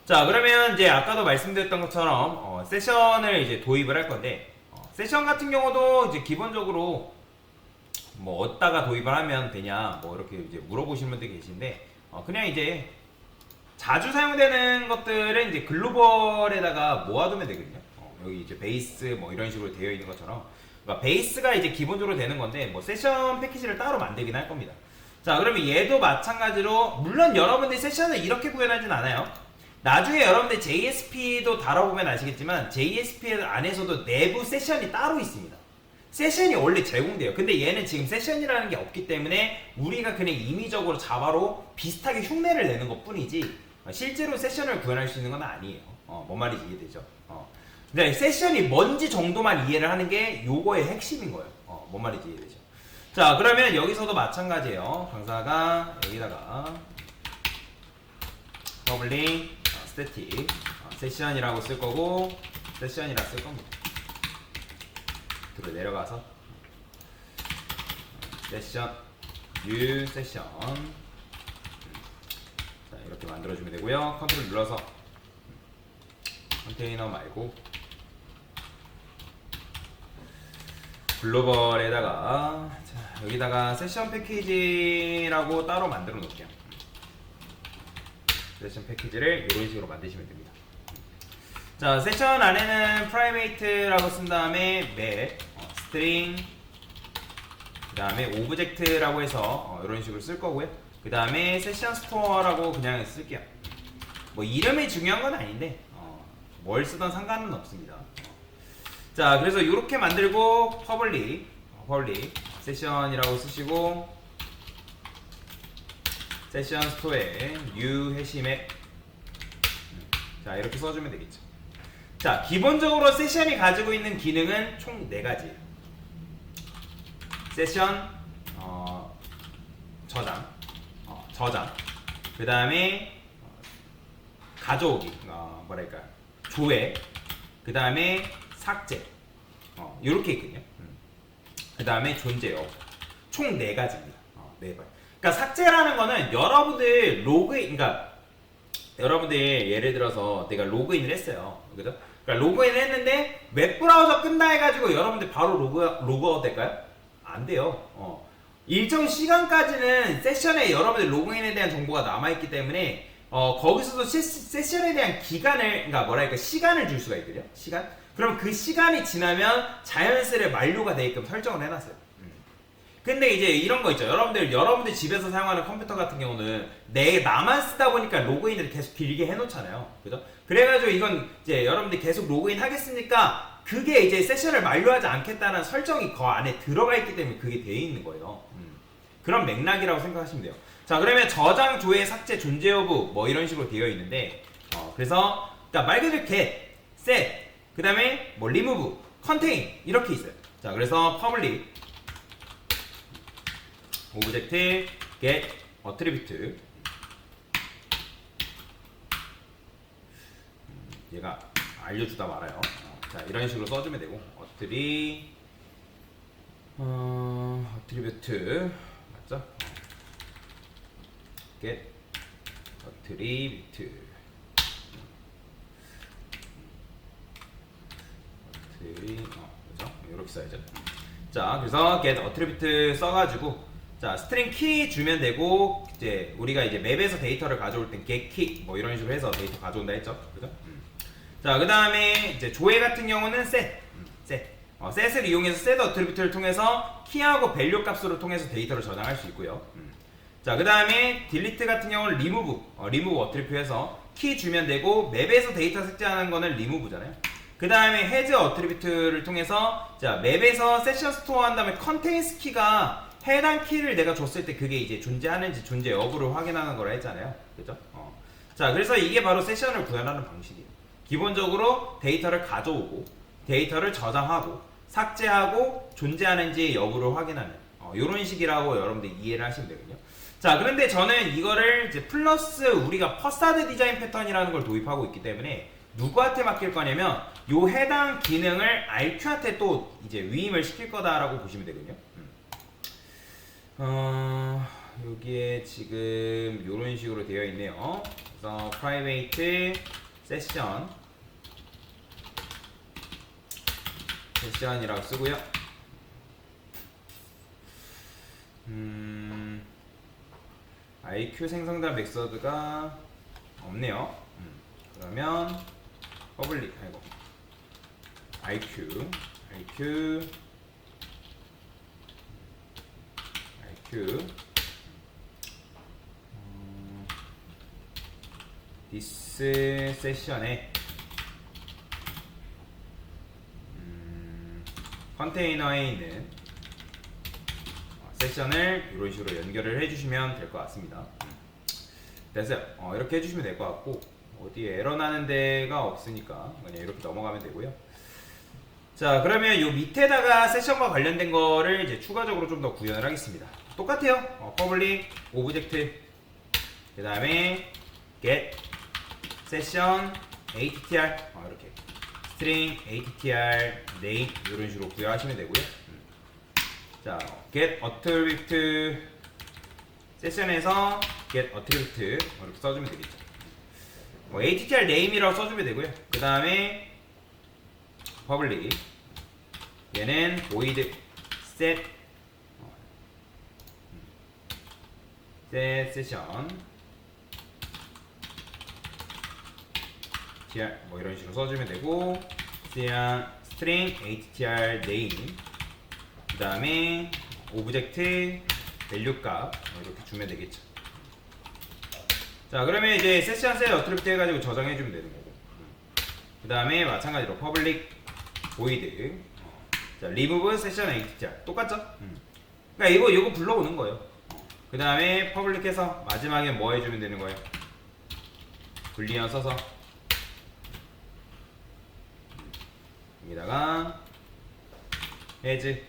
자, 그러면 이제 아까도 말씀드렸던 것처럼 세션을 이제 도입을 할 건데 세션 같은 경우도 이제 기본적으로 뭐 어디다가 도입을 하면 되냐 뭐 이렇게 이제 물어보시는 분들이 계신데 그냥 이제 자주 사용되는 것들은 이제 글로벌에다가 모아두면 되거든요. 여기 이제 베이스 뭐 이런 식으로 되어 있는 것처럼 그러니까 베이스가 이제 기본적으로 되는 건데 뭐 세션 패키지를 따로 만들긴 할 겁니다. 자, 그러면 얘도 마찬가지로 물론 여러분들이 세션을 이렇게 구현하진 않아요. 나중에 여러분들 JSP도 다뤄보면 아시겠지만 JSP 안에서도 내부 세션이 따로 있습니다. 세션이 원래 제공돼요. 근데 얘는 지금 세션이라는 게 없기 때문에 우리가 그냥 임의적으로 자바로 비슷하게 흉내를 내는 것 뿐이지 실제로 세션을 구현할 수 있는 건 아니에요. 뭔 말인지 이해되죠? 근데 세션이 뭔지 정도만 이해를 하는 게 요거의 핵심인 거예요. 뭔 말인지 이해되죠? 자, 그러면 여기서도 마찬가지예요. 강사가 여기다가 퍼블릭 스태틱 세션이라고 쓸 거고 세션이라 쓸 겁니다. 들어 내려가서 세션 뉴 세션 자, 이렇게 만들어주면 되고요. 컨트롤 눌러서 컨테이너 말고 글로벌에다가 자, 여기다가 세션 패키지라고 따로 만들어 놓을게요. 세션 패키지를 이런 식으로 만드시면 됩니다. 자, 세션 안에는 프라이베이트라고 쓴 다음에 맵, 스트링, 그 다음에 오브젝트라고 해서 이런 식으로 쓸 거고요. 그 다음에 세션 스토어라고 그냥 쓸게요. 뭐 이름이 중요한 건 아닌데 뭘 쓰던 상관은 없습니다. 자, 그래서 이렇게 만들고 퍼블릭 세션이라고 쓰시고 세션 스토어에 new 해시맵 자, 이렇게 써주면 되겠죠. 자, 기본적으로 세션이 가지고 있는 기능은 총 4가지예요. 세션 저장 그 다음에 가져오기 뭐랄까 조회 그 다음에 삭제 이렇게 있거든요. 그 다음에 존재요. 총 4가지입니다. 4번. 그러니까 삭제라는 거는 여러분들 로그인, 그러니까 여러분들 예를 들어서 내가 로그인을 했어요. 그죠? 그러니까 로그인을 했는데 웹브라우저 끈다 해가지고 여러분들 바로 로그아웃 될까요? 안 돼요. 일정 시간까지는 세션에 여러분들 로그인에 대한 정보가 남아있기 때문에 거기서도 세션에 대한 기간을, 그러니까 뭐랄까 시간을 줄 수가 있거든요. 시간? 그럼 그 시간이 지나면 자연스레 만료가 되게끔 설정을 해놨어요. 근데 이제 이런 거 있죠. 여러분들 집에서 사용하는 컴퓨터 같은 경우는 나만 쓰다 보니까 로그인을 계속 길게 해놓잖아요. 그죠? 그래가지고 이건 이제 여러분들 계속 로그인 하겠습니까? 그게 이제 세션을 만료하지 않겠다는 설정이 그 안에 들어가 있기 때문에 그게 되어 있는 거예요. 그런 맥락이라고 생각하시면 돼요. 자, 그러면 저장, 조회, 삭제, 존재 여부 뭐 이런 식으로 되어 있는데 그래서 그러니까 말 그대로 get, set, 그 다음에 뭐 remove, contain 이렇게 있어요. 자, 그래서 public 오브젝트 get attribute 얘가 알려주다 말아요. 자, 이런 식으로 써주면 되고 attribute 맞죠? get attribute 그죠? 이렇게 써야죠. 자, 그래서 get attribute 써가지고 자, 스트링 키 주면 되고 이제 우리가 이제 맵에서 데이터를 가져올 땐 get key 뭐 이런 식으로 해서 데이터 가져온다 했죠. 그죠? 자, 그 다음에 이제 조회 같은 경우는 set set을 이용해서 set attribute를 통해서 키하고 밸류 값으로 통해서 데이터를 저장할 수 있고요. 자, 그 다음에 delete 같은 경우는 remove attribute 해서 키 주면 되고 맵에서 데이터 삭제하는 거는 remove잖아요. 그 다음에 has attribute를 통해서 자, 맵에서 세션 스토어 한 다음에 contains 키가 해당 키를 내가 줬을 때 그게 이제 존재하는지 존재 여부를 확인하는 거라 했잖아요. 그죠? 자, 그래서 이게 바로 세션을 구현하는 방식이에요. 기본적으로 데이터를 가져오고 데이터를 저장하고 삭제하고 존재하는지 여부를 확인하는 이런 식이라고 여러분들 이해를 하시면 되거든요. 자, 그런데 저는 이거를 이제 플러스 우리가 퍼사드 디자인 패턴이라는 걸 도입하고 있기 때문에 누구한테 맡길 거냐면 요 해당 기능을 RQ한테 또 이제 위임을 시킬 거다라고 보시면 되거든요. 여기에 지금 이런 식으로 되어 있네요. 그래서 프라이베이트 세션이라고 쓰고요. IQ 생성자 메서드가 없네요. 그러면 퍼블릭 IQ this 세션에 컨테이너에 있는 세션을 이런 식으로 연결을 해주시면 될 것 같습니다. 됐어요. 이렇게 해주시면 될 것 같고, 어디에 에러 나는 데가 없으니까 그냥 이렇게 넘어가면 되고요. 자, 그러면 요 밑에다가 세션과 관련된 거를 이제 추가적으로 좀 더 구현을 하겠습니다. 똑같아요. public 오브젝트, 그 다음에 get session attr 이렇게 string attr name 이런 식으로 구현하시면 되고요. 자, get attribute 세션에서 get attribute 이렇게 써주면 되겠죠. attr name이라고 써주면 되고요. 그 다음에 public 얘는 void set session tr 이런 식으로 써주면 되고, 그냥 string attr name 그 다음에 오브젝트 밸류 값 이렇게 주면 되겠죠. 자, 그러면 이제 세션 셋 어트리뷰트 해가지고 저장해 주면 되는 거고, 그 다음에 마찬가지로 public void 자, remove session attr 똑같죠? 그러니까 이거 불러오는 거예요. 그 다음에 public해서 마지막에 뭐 해주면 되는 거예요? 불리언 써서 여기다가 has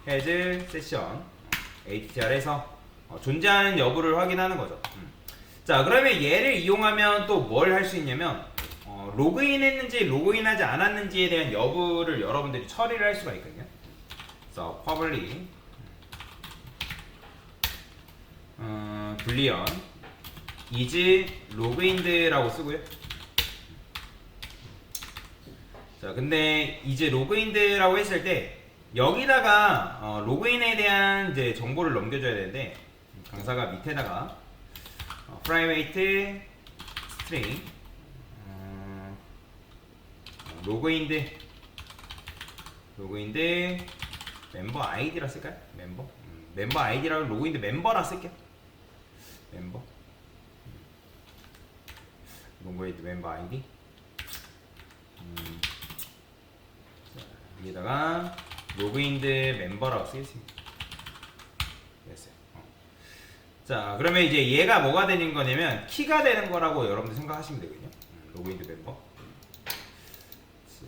session attr에서 존재하는 여부를 확인하는 거죠. 자, 그러면 얘를 이용하면 또 뭘 할 수 있냐면 로그인 했는지 로그인하지 않았는지에 대한 여부를 여러분들이 처리를 할 수가 있거든요. 그래서 public 불리언 is logged라고 쓰고요. 자, 근데 이제 로그인드라고 했을 때 여기다가 로그인에 대한 이제 정보를 넘겨줘야 되는데, 강사가 밑에다가 private string 로그인드 멤버 아이디라 쓸까요? 멤버 아이디라고 로그인드 멤버라 쓸게요. 멤버 로그인드 멤버 아이디 여기다가 로그인드 멤버라고 쓰겠습니다. 됐어요. 자, 그러면 이제 얘가 뭐가 되는 거냐면 키가 되는 거라고 여러분들 생각하시면 되거든요. 로그인드 멤버. 자,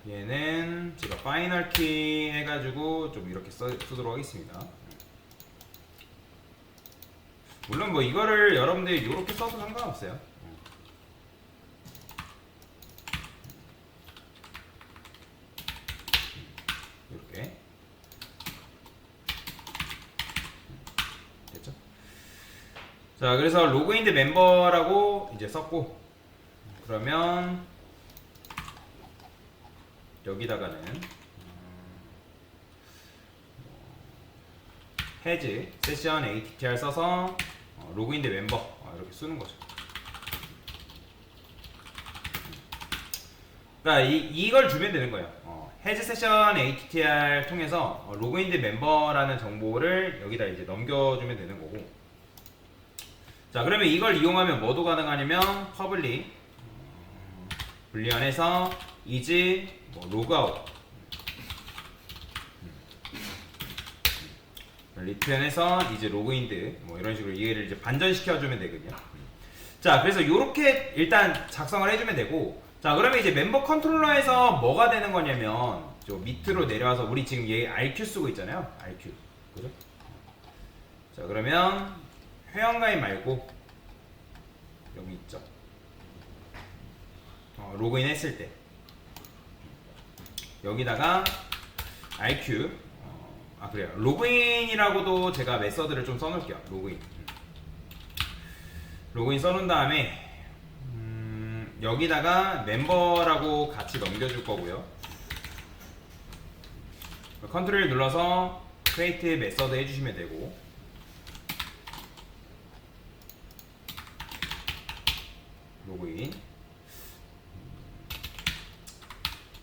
얘는 제가 파이널 키 해가지고 좀 이렇게 쓰도록 하겠습니다. 물론 뭐 이거를 여러분들이 이렇게 써도 상관없어요. 이렇게 됐죠? 자, 그래서 로그인드 멤버라고 이제 썼고, 그러면 여기다가는 has session attr 써서 로그인드 멤버 이렇게 쓰는 거죠. 그러니까 이걸 주면 되는 거예요. has session attr 통해서 로그인드 멤버라는 정보를 여기다 이제 넘겨주면 되는 거고. 자, 그러면 이걸 이용하면 뭐도 가능하냐면 public 불리언에서 is logout 리턴에서 이제 로그인드 이런 식으로 이해를 이제 반전시켜주면 되거든요. 자, 그래서 이렇게 일단 작성을 해주면 되고, 자, 그러면 이제 멤버 컨트롤러에서 뭐가 되는 거냐면 저 밑으로 내려와서 우리 지금 얘 RQ 쓰고 있잖아요. RQ 그죠? 자, 그러면 회원가입 말고 여기 있죠. 로그인 했을 때 여기다가 아 그래요. 로그인이라고도 제가 메서드를 좀 써놓을게요. 로그인. 로그인 써놓은 다음에 여기다가 멤버라고 같이 넘겨줄 거고요. 컨트롤 눌러서 크리에이트 메서드 해주시면 되고, 로그인.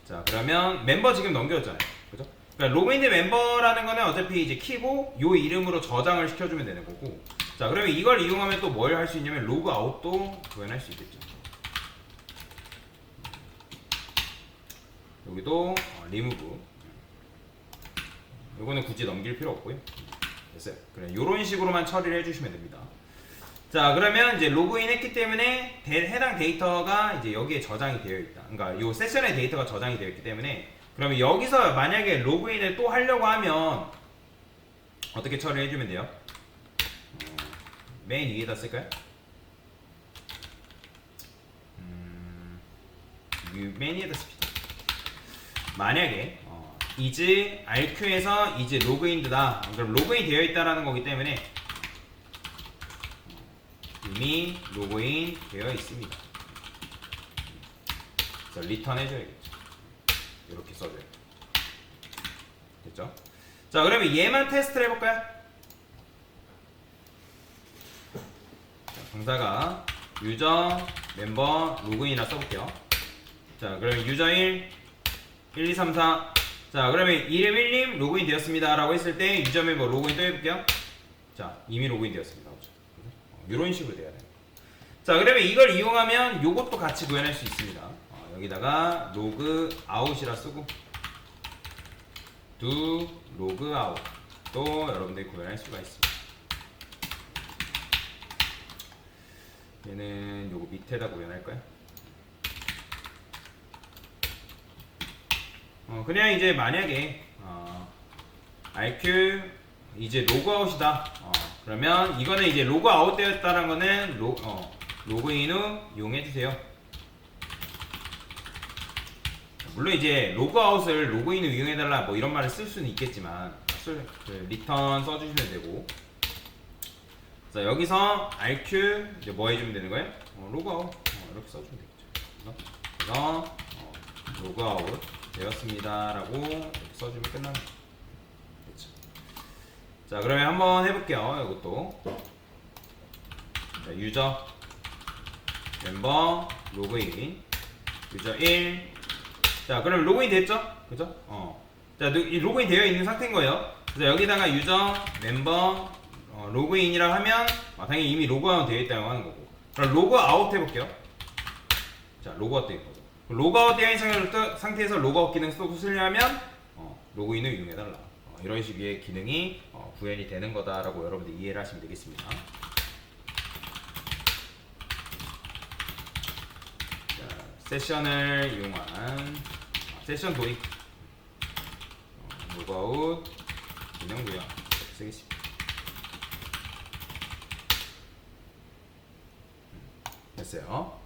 자 그러면 멤버 지금 넘겨줬잖아요. 그죠? 그러니까 로그인 된 멤버라는 거는 어차피 이제 키고 요 이름으로 저장을 시켜주면 되는 거고, 자 그러면 이걸 이용하면 또 뭘 할 수 있냐면 로그 아웃도 구현할 수 있겠죠. 여기도 리무브. 요거는 굳이 넘길 필요 없고요. 됐어요. 그냥 요런 식으로만 처리를 해주시면 됩니다. 자 그러면 이제 로그인 했기 때문에 해당 데이터가 이제 여기에 저장이 되어 있다. 그러니까 요 세션의 데이터가 저장이 되어 있기 때문에, 그러면 여기서 만약에 로그인을 또 하려고 하면 어떻게 처리를 해주면 돼요? 맨 위에다 쓸까요? 맨 위에다 씁시다. 만약에 is rq에서 is 로그인드다. 그럼 로그인 되어 있다라는 거기 때문에 이미 로그인 되어 있습니다. 그래서 리턴 해줘야겠죠. 이렇게 써줘요. 됐죠? 자 그러면 얘만 테스트를 해볼까요? 자, 강사가 유저 멤버 로그인이라 써볼게요. 자 그러면 유저 1 1, 2, 3, 4. 자 그러면 이름 1님 로그인 되었습니다 라고 했을 때 유저 멤버 로그인 또 해볼게요. 자 이미 로그인 되었습니다. 이런 식으로 돼야 돼요. 자 그러면 이걸 이용하면 요것도 같이 구현할 수 있습니다. 여기다가 로그 아웃이라 쓰고 do 로그 아웃 또 여러분들이 구현할 수가 있습니다. 얘는 요거 밑에다 구현할까요? 그냥 이제 만약에 RQ 이제 로그아웃이다. 그러면 이거는 이제 로그아웃 되었다는 거는 로그인 후 이용해주세요. 물론 이제 로그아웃을 로그인 후 이용해달라 뭐 이런 말을 쓸 수는 있겠지만 리턴 써주시면 되고, 자 여기서 RQ 이제 뭐 해주면 되는 거예요? 로그아웃 이렇게 써주면 되겠죠. 그래서 로그아웃 되었습니다 라고 이렇게 써주면 끝나는 거죠. 그렇죠. 자 그러면 한번 해볼게요. 이것도 자, 유저 멤버 로그인 유저 1. 자 그럼 로그인 됐죠? 그죠? 자 로그인 되어 있는 상태인 거예요. 그래서 여기다가 유저 멤버 로그인이라고 하면 당연히 이미 로그아웃 되어 있다고 하는 거고, 그럼 로그아웃 해볼게요. 자 로그아웃 되어 있거든. 로그아웃 되어 있는 상태에서 로그아웃 기능 쓰려면 로그인을 이용해달라. 이런 식의 기능이 구현이 되는 거다라고 여러분들 이해를 하시면 되겠습니다. 자, 세션을 이용한 세션 도입 로그아웃 기능 구현 쓰겠습니다. 됐어요.